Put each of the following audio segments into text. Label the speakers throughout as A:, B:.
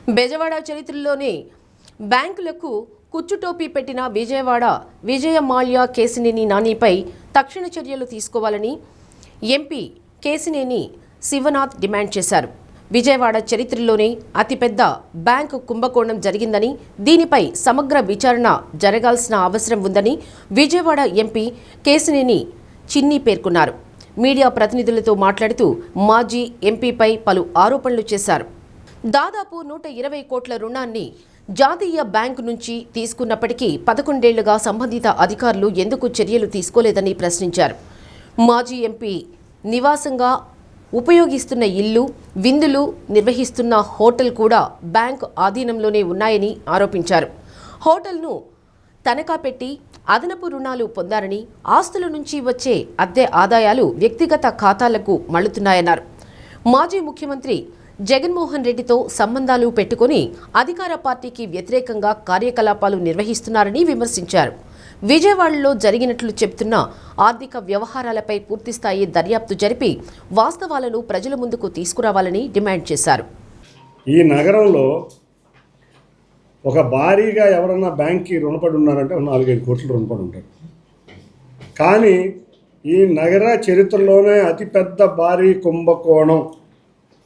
A: బెజవాడ చరిత్రలోనే బ్యాంకులకు కుచ్చుటోపీ పెట్టిన విజయ మాల్యా కేసినేని నానిపై తక్షణ చర్యలు తీసుకోవాలని ఎంపీ కేసినేని శివనాథ్ డిమాండ్ చేశారు. విజయవాడ చరిత్రలోనే అతిపెద్ద బ్యాంకు కుంభకోణం జరిగిందని, దీనిపై సమగ్ర విచారణ జరగాల్సిన అవసరం ఉందని విజయవాడ ఎంపీ కేసినేని చిన్ని పేర్కొన్నారు. మీడియా ప్రతినిధులతో మాట్లాడుతూ మాజీ ఎంపీపై పలు ఆరోపణలు చేశారు. దాదాపు 120 కోట్ల రుణాన్ని జాతీయ బ్యాంకు నుంచి తీసుకున్నప్పటికీ 11 ఏళ్లుగా సంబంధిత అధికారులు ఎందుకు చర్యలు తీసుకోలేదని ప్రశ్నించారు. మాజీ ఎంపీ నివాసంగా ఉపయోగిస్తున్న ఇల్లు, విందులు నిర్వహిస్తున్న హోటల్ కూడా బ్యాంకు ఆధీనంలోనే ఉన్నాయని ఆరోపించారు. హోటల్ను తనఖా పెట్టి అదనపు రుణాలు పొందారని, ఆస్తుల నుంచి వచ్చే అద్దె ఆదాయాలు వ్యక్తిగత ఖాతాలకు మళ్లుతున్నాయన్నారు. మాజీ ముఖ్యమంత్రి జగన్మోహన్ రెడ్డితో సంబంధాలు పెట్టుకుని అధికార పార్టీకి వ్యతిరేకంగా కార్యకలాపాలు నిర్వహిస్తున్నారని విమర్శించారు. విజయవాడలో జరిగినట్లు చెబుతున్న ఆర్థిక వ్యవహారాలపై పూర్తిస్థాయి దర్యాప్తు జరిపి వాస్తవాలను ప్రజల ముందుకు తీసుకురావాలని డిమాండ్ చేశారు.
B: ఈ నగరంలో ఒక భారీగా ఎవరన్నా బ్యాంక్కి రుణపడి ఉన్నారంటే 4-5 కోట్లు రుణపడి ఉంటారు. కానీ ఈ నగర చరిత్రలోనే అతిపెద్ద భారీ కుంభకోణం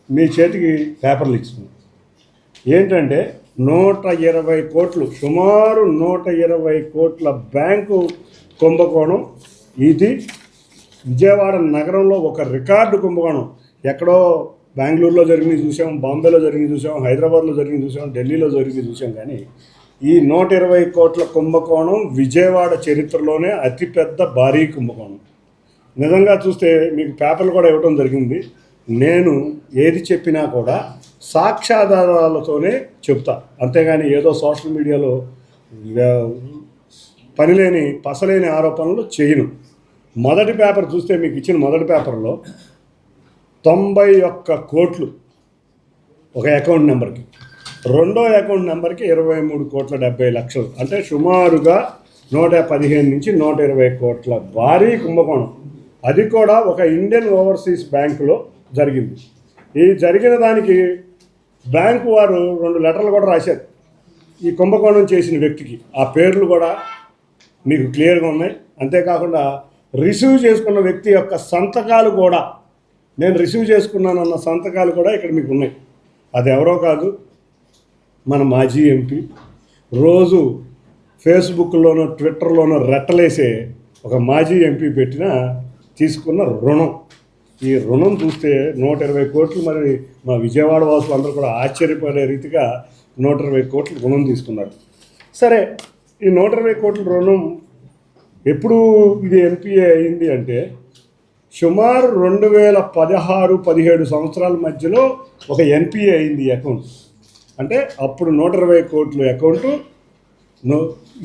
B: మీ చేతికి పేపర్లు ఇచ్చింది. ఏంటంటే 120 కోట్లు, సుమారు 120 కోట్ల బ్యాంకు కుంభకోణం. ఇది విజయవాడ నగరంలో ఒక రికార్డు కుంభకోణం. ఎక్కడో బెంగళూరులో జరిగింది చూసాం, బాంబేలో జరిగింది చూసాం, హైదరాబాద్లో జరిగింది చూసాం, ఢిల్లీలో జరిగింది చూసాం. కానీ ఈ 120 కోట్ల కుంభకోణం విజయవాడ చరిత్రలోనే అతిపెద్ద భారీ కుంభకోణం. నిజంగా చూస్తే మీకు పేపర్లు కూడా ఇవ్వడం జరిగింది. నేను ఏది చెప్పినా కూడా సాక్ష్యాధారాలతోనే చెప్తా, అంతేగాని ఏదో సోషల్ మీడియాలో పసలేని ఆరోపణలు చేయను. మొదటి పేపర్ చూస్తే మీకు ఇచ్చిన మొదటి పేపర్లో 91 కోట్లు ఒక అకౌంట్ నెంబర్కి, రెండో అకౌంట్ నెంబర్కి 23,70,00,000, అంటే సుమారుగా 115 నుంచి 120 కోట్ల భారీ కుంభకోణం. అది కూడా ఒక ఇండియన్ ఓవర్సీస్ బ్యాంకులో జరిగింది. ఈ జరిగిన దానికి బ్యాంకు వారు 2 లెటర్లు కూడా రాశారు ఈ కుంభకోణం చేసిన వ్యక్తికి. ఆ పేర్లు కూడా మీకు క్లియర్గా ఉన్నాయి. అంతేకాకుండా రిసీవ్ చేసుకున్న వ్యక్తి యొక్క సంతకాలు కూడా, నేను రిసీవ్ చేసుకున్నానన్న సంతకాలు కూడా ఇక్కడ మీకు ఉన్నాయి. అది ఎవరో కాదు, మన మాజీ ఎంపీ, రోజు ఫేస్బుక్లోనో ట్విట్టర్లోనో రెట్టలేసే ఒక మాజీ ఎంపీ తీసుకున్న రుణం. ఈ రుణం చూస్తే 120 కోట్లు. మరి మా విజయవాడ వాసులు అందరూ కూడా ఆశ్చర్యపడే రీతిగా 120 కోట్లు రుణం తీసుకున్నారు. సరే, ఈ 120 కోట్ల రుణం ఎప్పుడు ఇది ఎన్పిఏ అయింది అంటే సుమారు 2016-17 సంవత్సరాల మధ్యలో ఒక ఎన్పిఏ అయింది ఈ అకౌంట్. అంటే అప్పుడు 120 కోట్ల అకౌంటు,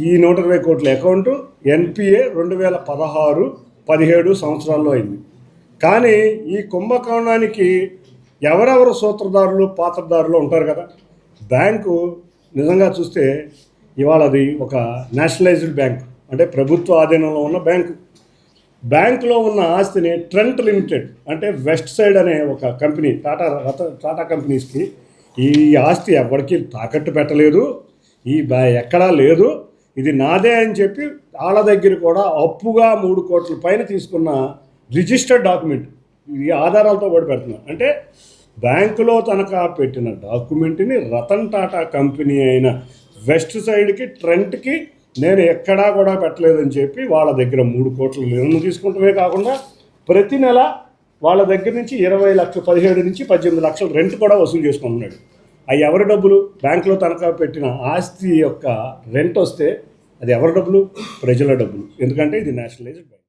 B: ఈ 120 కోట్ల అకౌంటు ఎన్పిఏ 2016-17 సంవత్సరాల్లో అయింది. కానీ ఈ కుంభకోణానికి ఎవరెవరు సూత్రధారులు, పాత్రధారులు ఉంటారు కదా. బ్యాంకు నిజంగా చూస్తే ఇవాళ అది ఒక నేషనలైజ్డ్ బ్యాంకు, అంటే ప్రభుత్వ ఆధీనంలో ఉన్న బ్యాంకు. బ్యాంకులో ఉన్న ఆస్తిని ట్రెంట్ లిమిటెడ్, అంటే వెస్ట్ సైడ్ అనే ఒక కంపెనీ, టాటా కంపెనీస్కి ఈ ఆస్తి ఎవరికి తాకట్టు పెట్టలేదు, ఎక్కడా లేదు, ఇది నాదే అని చెప్పి వాళ్ళ దగ్గర కూడా అప్పుగా 3 కోట్ల పైన తీసుకున్న రిజిస్టర్డ్ డాక్యుమెంట్, ఈ ఆధారాలతో కూడా పెడుతున్నారు. అంటే బ్యాంకులో తనఖా పెట్టిన డాక్యుమెంట్ని రతన్ టాటా కంపెనీ అయిన వెస్ట్ సైడ్కి, ట్రెంట్కి నేను ఎక్కడా కూడా పెట్టలేదని చెప్పి వాళ్ళ దగ్గర 3 కోట్ల లోన్ తీసుకుంటమే కాకుండా ప్రతి నెల వాళ్ళ దగ్గర నుంచి 20 లక్షలు, 17 నుంచి 18 లక్షలు రెంట్ కూడా వసూలు చేసుకుంటున్నాడు. అవి ఎవరి డబ్బులు? బ్యాంకులో తనఖా పెట్టిన ఆస్తి యొక్క రెంట్ వస్తే అది ఎవరి డబ్బులు? ప్రజల డబ్బులు. ఎందుకంటే ఇది నేషనలైజ్డ్ బ్యాంక్.